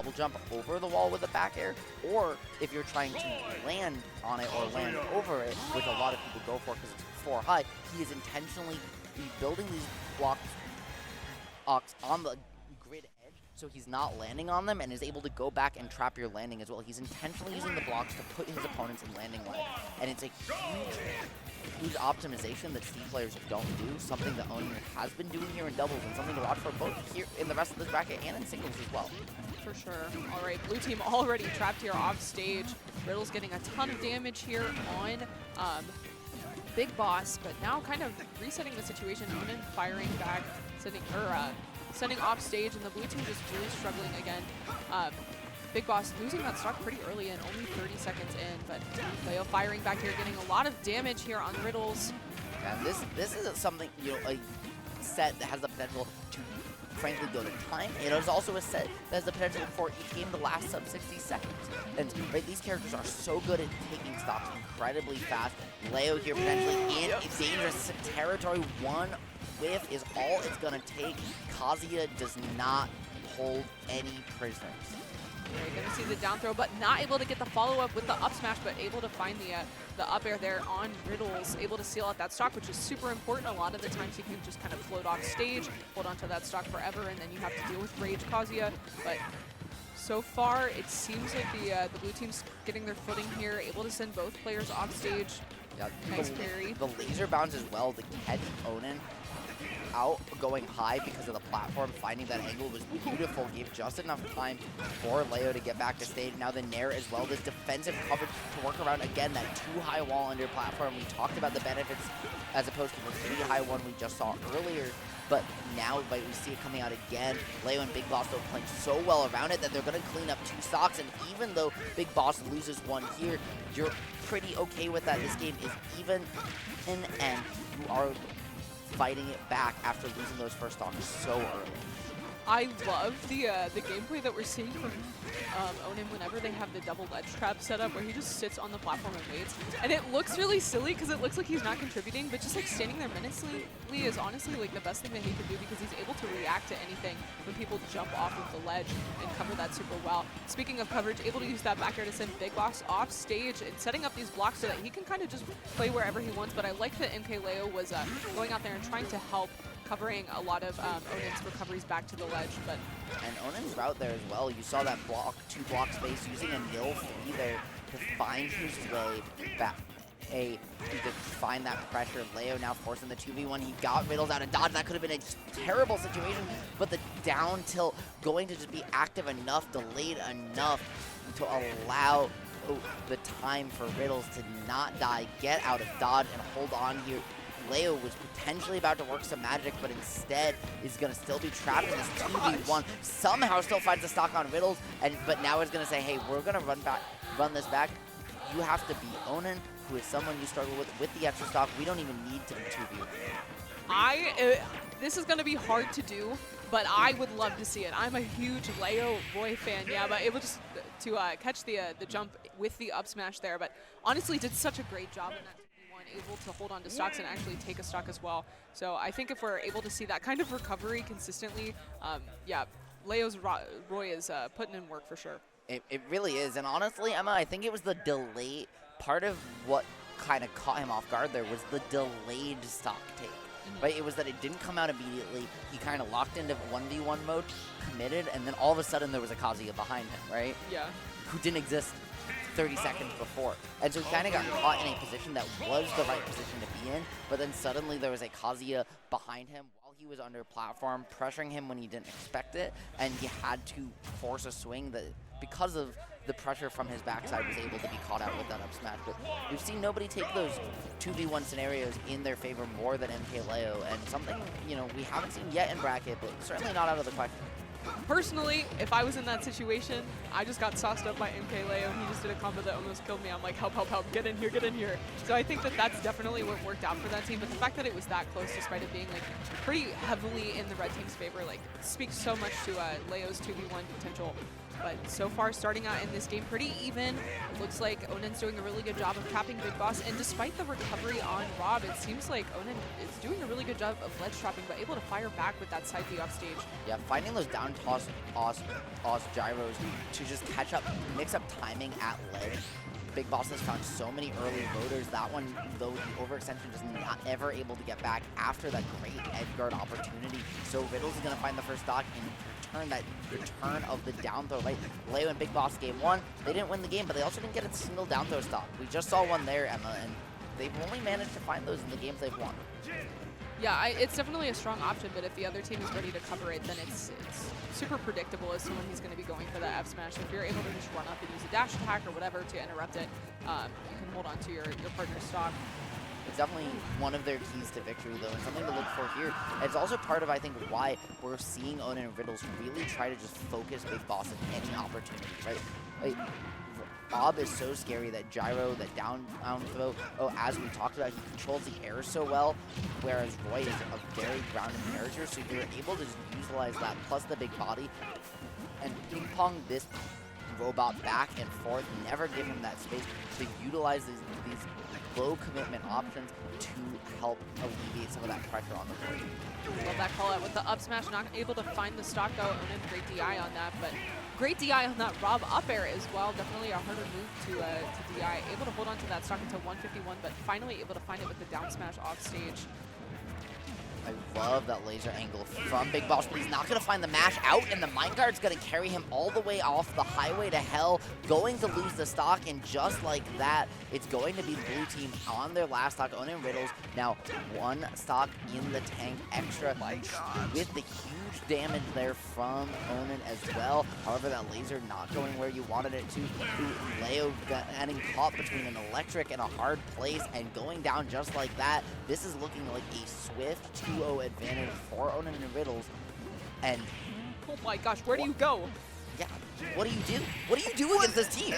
double jump over the wall with a back air, or if you're trying to land on it or land over it, which a lot of people go for because it's 4 high, he is intentionally building these blocks on the grid edge, so he's not landing on them and is able to go back and trap your landing as well. He's intentionally using the blocks to put his opponents in landing line, and it's a huge optimization that Steam players don't do, something that Onin has been doing here in doubles, and something to watch for both here in the rest of this bracket and in singles as well. For sure. All right, blue team already trapped here off stage. Riddles getting a ton of damage here on Big Boss, but now kind of resetting the situation. Onin firing back, sending off stage, and the blue team just really struggling again. Big Boss losing that stock pretty early in, only 30 seconds in, but Leo firing back here, getting a lot of damage here on Riddles. Yeah, this is something, you know, a set that has the potential to frankly go to time. It is also a set that has the potential for each game to last sub 60 seconds. And right, these characters are so good at taking stocks incredibly fast. Leo here potentially in dangerous territory. One whiff is all it's gonna take. Kazuya does not hold any prisoners. You're going to see the down throw, but not able to get the follow-up with the up smash, but able to find the up air there on Riddles, able to seal out that stock, which is super important. A lot of the times you can just kind of float off stage, hold onto that stock forever, and then you have to deal with Rage Kazuya. But so far, it seems like the blue team's getting their footing here, able to send both players off stage. Yeah, nice parry. The laser bounce as well to catch Onin out going high because of the platform. Finding that angle was beautiful, gave just enough time for Leo to get back to stage. Now the Nair as well, this defensive coverage to work around again that too high wall under platform. We talked about the benefits as opposed to the 3 high one we just saw earlier, but now we see it coming out again. Leo and Big Boss though playing so well around it that they're going to clean up 2 stocks, and even though Big Boss loses 1 here, you're pretty okay with that. This game is even, and you are fighting it back after losing those first stocks so early. I love the gameplay that we're seeing from Onin whenever they have the double ledge trap set up, where he just sits on the platform and waits. And it looks really silly because it looks like he's not contributing, but just like standing there menacingly is honestly like the best thing that he can do, because he's able to react to anything when people jump off of the ledge and cover that super well. Speaking of coverage, able to use that back air to send Big Boss off stage and setting up these blocks so that he can kind of just play wherever he wants. But I like that MkLeo was going out there and trying to help, covering a lot of Onin's recoveries back to the ledge. But and Onin's route there as well, you saw that block, 2 block space, using a nil free there to find his way back. To find that pressure. Leo now forcing the 2v1. He got Riddles out of dodge. That could have been a terrible situation, but the down tilt going to just be active enough, delayed enough to allow the time for Riddles to not die, get out of dodge, and hold on here. Leo was potentially about to work some magic, but instead is going to still be trapped in this 2v1. Somehow still finds the stock on Riddles, but now is going to say, hey, we're going to run this back. You have to beat Onin, who is someone you struggle with the extra stock. We don't even need to be 2v1. This is going to be hard to do, but I would love to see it. I'm a huge Leo Roy fan, yeah, but able just to catch the jump with the up smash there. But honestly, did such a great job in that. Able to hold on to stocks and actually take a stock as well. So I think if we're able to see that kind of recovery consistently, yeah, Leo's Roy is putting in work for sure. It really is. And honestly, Emma, I think it was the delay. Part of what kind of caught him off guard there was the delayed stock take. Right? It was that it didn't come out immediately. He kind of locked into 1v1 mode, committed, and then all of a sudden there was a Kazuya behind him, right? Yeah. Who didn't exist 30 seconds before. And so he kind of got caught in a position that was the right position to be in, but then suddenly there was a Kazuya behind him while he was under platform, pressuring him when he didn't expect it, and he had to force a swing that, because of the pressure from his backside, was able to be caught out with that up smash. But we've seen nobody take those 2v1 scenarios in their favor more than MkLeo, and something, you know, we haven't seen yet in bracket, but certainly not out of the question. Personally, if I was in that situation, I just got sauced up by MkLeo and he just did a combo that almost killed me. I'm like, help, help, help, get in here, get in here. So I think that that's definitely what worked out for that team. But the fact that it was that close, despite it being like pretty heavily in the red team's favor, like speaks so much to Leo's 2v1 potential. But so far, starting out in this game pretty even. It looks like Onin's doing a really good job of trapping Big Boss. And despite the recovery on Rob, it seems like Onin is doing a really good job of ledge trapping, but able to fire back with that side B off stage. Yeah, finding those down toss gyros to just catch up, mix up timing at ledge. Big Boss has found so many early loaders. That one, though, the overextension just not ever able to get back after that great edge guard opportunity. So Riddles is going to find the first stock and return that return of the down throw. Right, Leo and Big Boss game one, they didn't win the game, but they also didn't get a single down throw stock. We just saw one there, Emma, and they've only managed to find those in the games they've won. Yeah, it's definitely a strong option, but if the other team is ready to cover it, then it's super predictable as to when he's going to be going for that F smash. So if you're able to just run up and use a dash attack or whatever to interrupt it, you can hold on to your partner's stock. It's definitely one of their keys to victory, though, and something to look for here. It's also part of, I think, why we're seeing Onin and Riddles really try to just focus Big Boss at any opportunity, right? Like, Bob is so scary, that gyro, that down throw. Oh, as we talked about, he controls the air so well, whereas Roy is a very grounded character, so you're able to just utilize that, plus the big body, and ping-pong this robot back and forth, never give him that space to utilize these low-commitment options to help alleviate some of that pressure on the board. Love that call out with the up smash, not able to find the stock though. Onin, great DI on that, but great DI on that Rob up air as well. Definitely a harder move to DI. Able to hold on to that stock until 151, but finally able to find it with the down smash off stage. I love that laser angle from Big Boss, but he's not going to find the mash out, and the minecart's going to carry him all the way off the highway to hell, going to lose the stock, and just like that, it's going to be the blue team on their last stock. Onin Riddles now one stock in the tank extra with the huge damage there from Onin as well. However, that laser not going where you wanted it to. Leo getting caught between an electric and a hard place and going down just like that. This is looking like a swift 2-0 advantage for Onin and Riddles. And oh my gosh, where do you go? Yeah, what do you do? What do you do against this team?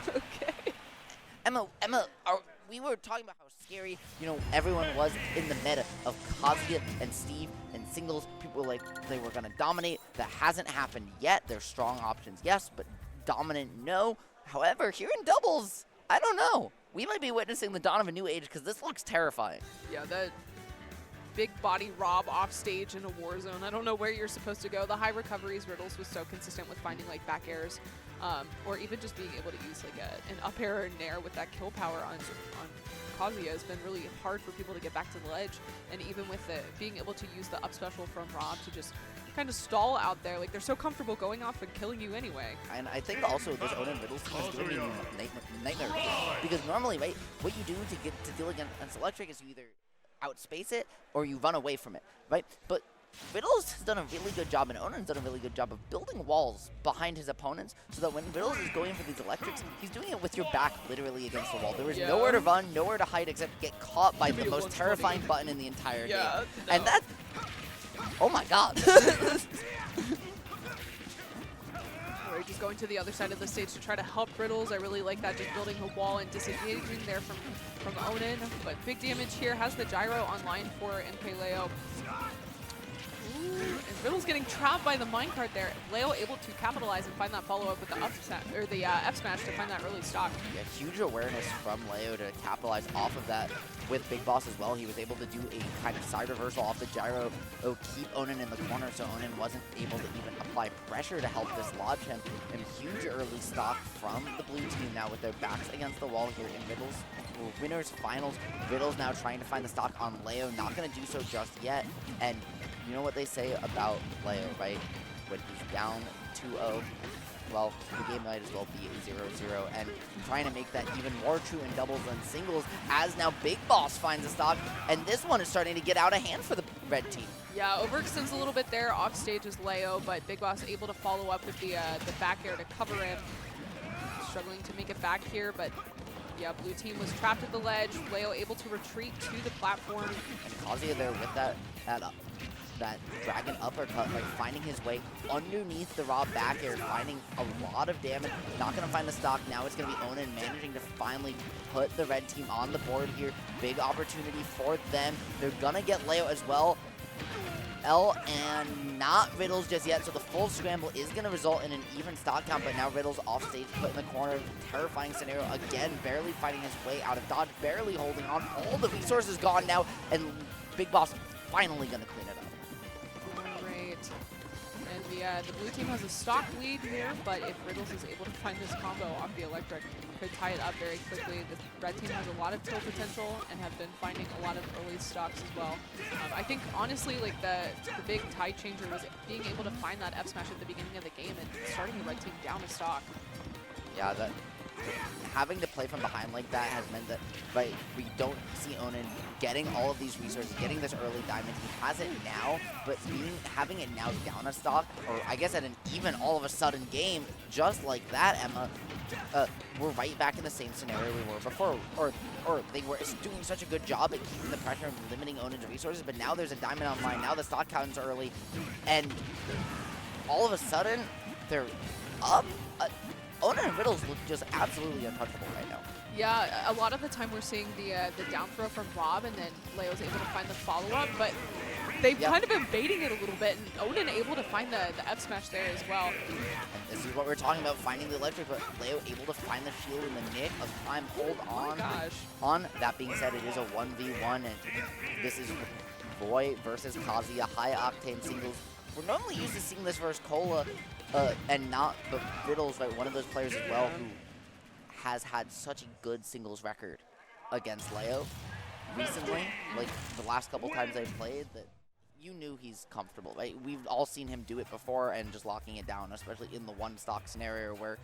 Okay. Emma, we were talking about how scary, everyone was in the meta of Kazuya and Steve and singles. People were like, they were going to dominate. That hasn't happened yet. There's strong options, yes, but dominant, no. However, here in doubles, I don't know. We might be witnessing the dawn of a new age because this looks terrifying. Yeah, that big body Rob off stage in a war zone. I don't know where you're supposed to go. The high recoveries, Riddles was so consistent with finding like back airs, or even just being able to use like an up air or nair with that kill power on Kazuya has been really hard for people to get back to the ledge. And even with being able to use the up special from Rob to just kind of stall out there, like they're so comfortable going off and killing you anyway. And I think also this Onin Riddles team is giving me nightmares, because normally, right, what you do to deal against electric is you either outspace it or you run away from it, right? But Riddles has done a really good job, and Onin's done a really good job of building walls behind his opponents, so that when Riddles is going for these electrics, he's doing it with your back literally against the wall. There is nowhere to run, nowhere to hide, except get caught by the most terrifying button in the entire game. No. And that's... Oh my god. We're just going to the other side of the stage to try to help Riddles. I really like that, just building a wall and disengaging there from Onin. But big damage here, has the gyro online for MkLeo. And Riddles getting trapped by the minecart there. Leo able to capitalize and find that follow-up with the F smash to find that early stock. Yeah, huge awareness from Leo to capitalize off of that with Big Boss as well. He was able to do a kind of side reversal off the gyro, keep Onin in the corner, so Onin wasn't able to even apply pressure to help dislodge him. And huge early stock from the blue team now with their backs against the wall here in Riddles. Winners finals. Riddles now trying to find the stock on Leo. Not going to do so just yet. And you know what they say about Leo, right? When he's down 2-0, well, the game might as well be a 0-0. And trying to make that even more true in doubles than singles, as now Big Boss finds a stock. And this one is starting to get out of hand for the red team. Yeah, overextends a little bit there. Off stage is Leo, but Big Boss able to follow up with the back air to cover him. Struggling to make it back here, but yeah, blue team was trapped at the ledge. Leo able to retreat to the platform. And Kazuya there with that dragon uppercut, like finding his way underneath the Rob back air, finding a lot of damage. Not going to find the stock. Now it's going to be Onin managing to finally put the red team on the board here. Big opportunity for them. They're going to get Leo as well. L and not Riddles just yet, so the full scramble is going to result in an even stock count, but now Riddles off stage, put in the corner, terrifying scenario, again, barely fighting his way out of dodge, barely holding on, all the resources gone now, and Big Boss finally going to clean it up. Great. And the blue team has a stock lead here, but if Riddles is able to find this combo off the electric, could tie it up very quickly. The red team has a lot of kill potential and have been finding a lot of early stocks as well. I think, honestly, like the big tie changer was being able to find that F smash at the beginning of the game and starting the red team down a stock. Yeah, that having to play from behind like that has meant that we don't see Onin getting all of these resources, getting this early diamond. He has it now, but having it now down a stock, or I guess at an even all of a sudden game, just like that, Emma, we're right back in the same scenario we were before. Or they were doing such a good job at keeping the pressure and limiting Onin's resources, but now there's a diamond online, now the stock count's early, and all of a sudden, they're up. Onin and Riddles look just absolutely untouchable right now. Yeah, a lot of the time we're seeing the down throw from Rob, and then Leo's able to find the follow-up, but they've kind of been baiting it a little bit, and Onin able to find the F smash there as well. And this is what we're talking about, finding the electric, but Leo able to find the shield in the nick of time. Hold on. Oh On that being said, it is a 1v1, and this is Boy versus Kazi, a high-octane singles. We're normally used to seeing this versus Cola, and not, but Riddles, right, one of those players as well who has had such a good singles record against Leo recently, like the last couple times they've played, that you knew he's comfortable, right? We've all seen him do it before and just locking it down, especially in the one stock scenario where